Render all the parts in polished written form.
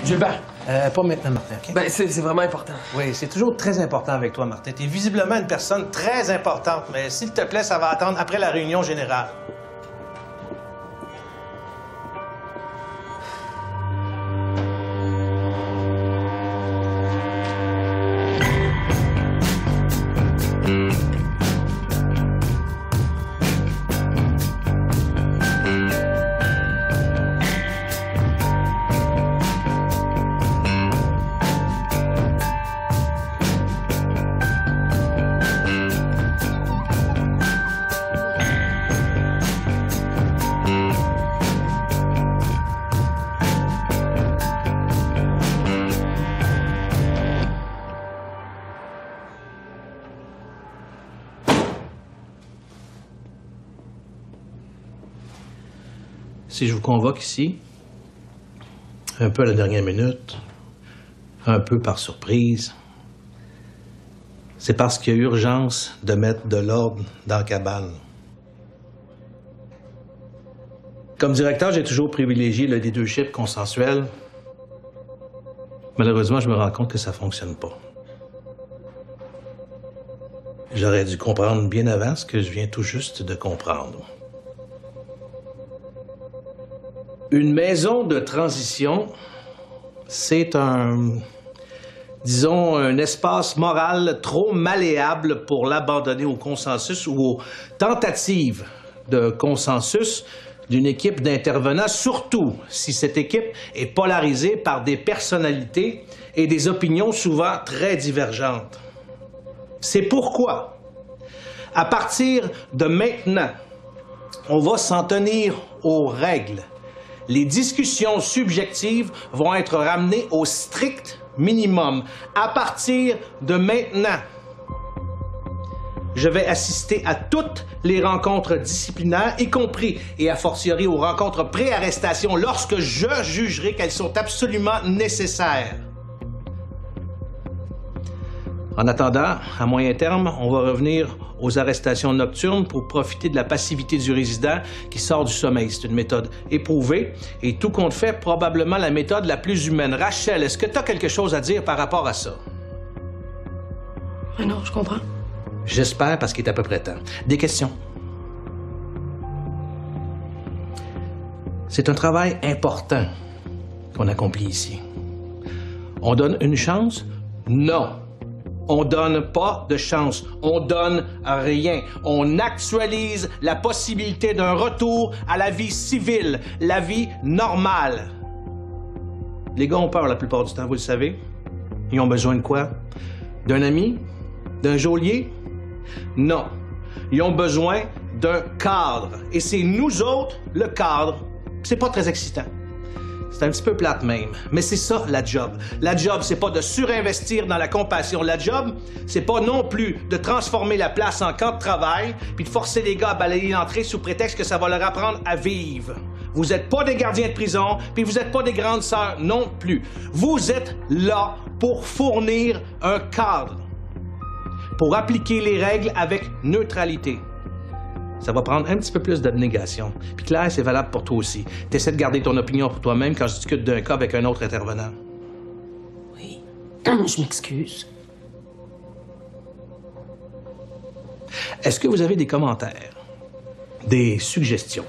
Gilbert. Pas maintenant, Martin, OK? Ben, c'est vraiment important. Oui, c'est toujours très important avec toi, Martin. T'es visiblement une personne très importante, mais s'il te plaît, ça va attendre après la réunion générale. Si je vous convoque ici, un peu à la dernière minute, un peu par surprise, c'est parce qu'il y a urgence de mettre de l'ordre dans la cabane. Comme directeur, j'ai toujours privilégié le leadership consensuel. Malheureusement, je me rends compte que ça ne fonctionne pas. J'aurais dû comprendre bien avant ce que je viens tout juste de comprendre. Une maison de transition, c'est disons, un espace moral trop malléable pour l'abandonner au consensus ou aux tentatives de consensus d'une équipe d'intervenants, surtout si cette équipe est polarisée par des personnalités et des opinions souvent très divergentes. C'est pourquoi, à partir de maintenant, on va s'en tenir aux règles. Les discussions subjectives vont être ramenées au strict minimum. À partir de maintenant, je vais assister à toutes les rencontres disciplinaires, y compris et a fortiori aux rencontres pré-arrestation lorsque je jugerai qu'elles sont absolument nécessaires. En attendant, à moyen terme, on va revenir aux arrestations nocturnes pour profiter de la passivité du résident qui sort du sommeil. C'est une méthode éprouvée et tout compte fait, probablement la méthode la plus humaine. Rachel, est-ce que tu as quelque chose à dire par rapport à ça? Non, je comprends. J'espère, parce qu'il est à peu près temps. Des questions? C'est un travail important qu'on accomplit ici. On donne une chance? Non. On donne pas de chance. On donne rien. On actualise la possibilité d'un retour à la vie civile, la vie normale. Les gars ont peur la plupart du temps, vous le savez. Ils ont besoin de quoi? D'un ami? D'un geôlier? Non. Ils ont besoin d'un cadre. Et c'est nous autres, le cadre. C'est pas très excitant. C'est un petit peu plate même, mais c'est ça la job. La job, c'est pas de surinvestir dans la compassion. La job, c'est pas non plus de transformer la place en camp de travail puis de forcer les gars à balayer l'entrée sous prétexte que ça va leur apprendre à vivre. Vous êtes pas des gardiens de prison, puis vous êtes pas des grandes sœurs non plus. Vous êtes là pour fournir un cadre, pour appliquer les règles avec neutralité. Ça va prendre un petit peu plus d'abnégation. Puis Claire, c'est valable pour toi aussi. T'essaies de garder ton opinion pour toi-même quand je discute d'un cas avec un autre intervenant. Oui. Je m'excuse. Est-ce que vous avez des commentaires? Des suggestions?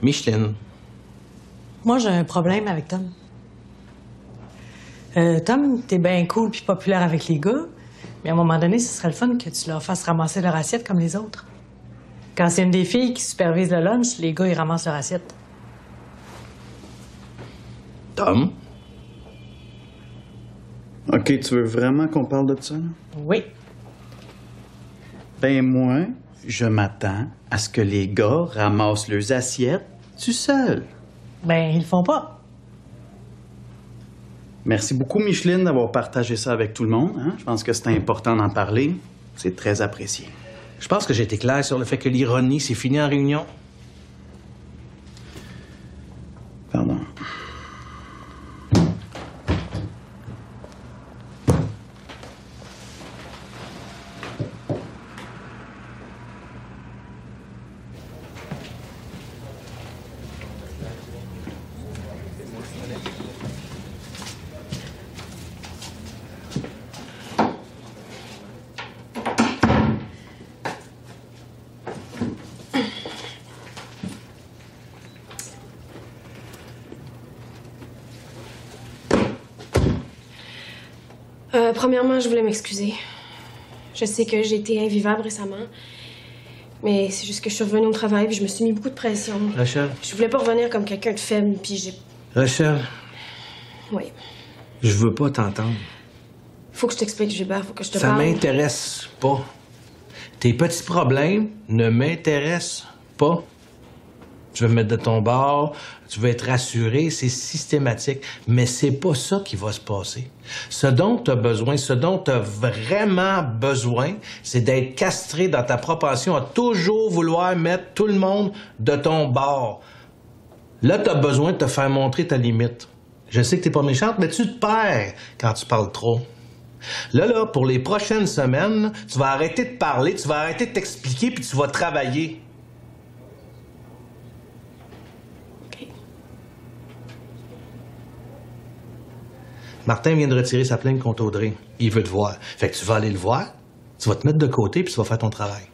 Micheline. Moi, j'ai un problème avec Tom. Tom, t'es bien cool puis populaire avec les gars, mais à un moment donné, ce serait le fun que tu leur fasses ramasser leur assiette comme les autres. Quand c'est une des filles qui supervise le lunch, les gars, ils ramassent leur assiette. Tom? OK, tu veux vraiment qu'on parle de ça? Oui. Ben moi, je m'attends à ce que les gars ramassent leurs assiettes tout seuls. Ben, ils le font pas. Merci beaucoup, Micheline, d'avoir partagé ça avec tout le monde. Hein? Je pense que c'est important d'en parler. C'est très apprécié. Je pense que j'ai été clair sur le fait que l'ironie, c'est fini en réunion. Pardon. Premièrement, je voulais m'excuser. Je sais que j'ai été invivable récemment. Mais c'est juste que je suis revenue au travail puis je me suis mis beaucoup de pression. Rachel? Je voulais pas revenir comme quelqu'un de faible puis j'ai... Rachel? Oui. Je veux pas t'entendre. Faut que je t'explique, Gilbert. Faut que je te Ça parle. m'intéresse pas. Tes petits problèmes ne m'intéressent pas. Tu veux me mettre de ton bord, tu veux être rassuré, c'est systématique. Mais c'est pas ça qui va se passer. Ce dont tu as besoin, ce dont tu as vraiment besoin, c'est d'être castré dans ta propension à toujours vouloir mettre tout le monde de ton bord. Là, tu as besoin de te faire montrer ta limite. Je sais que t'es pas méchante, mais tu te perds quand tu parles trop. Là, pour les prochaines semaines, tu vas arrêter de parler, tu vas arrêter de t'expliquer, puis tu vas travailler. OK. Martin vient de retirer sa plainte contre Audrey. Il veut te voir. Fait que tu vas aller le voir, tu vas te mettre de côté, puis tu vas faire ton travail.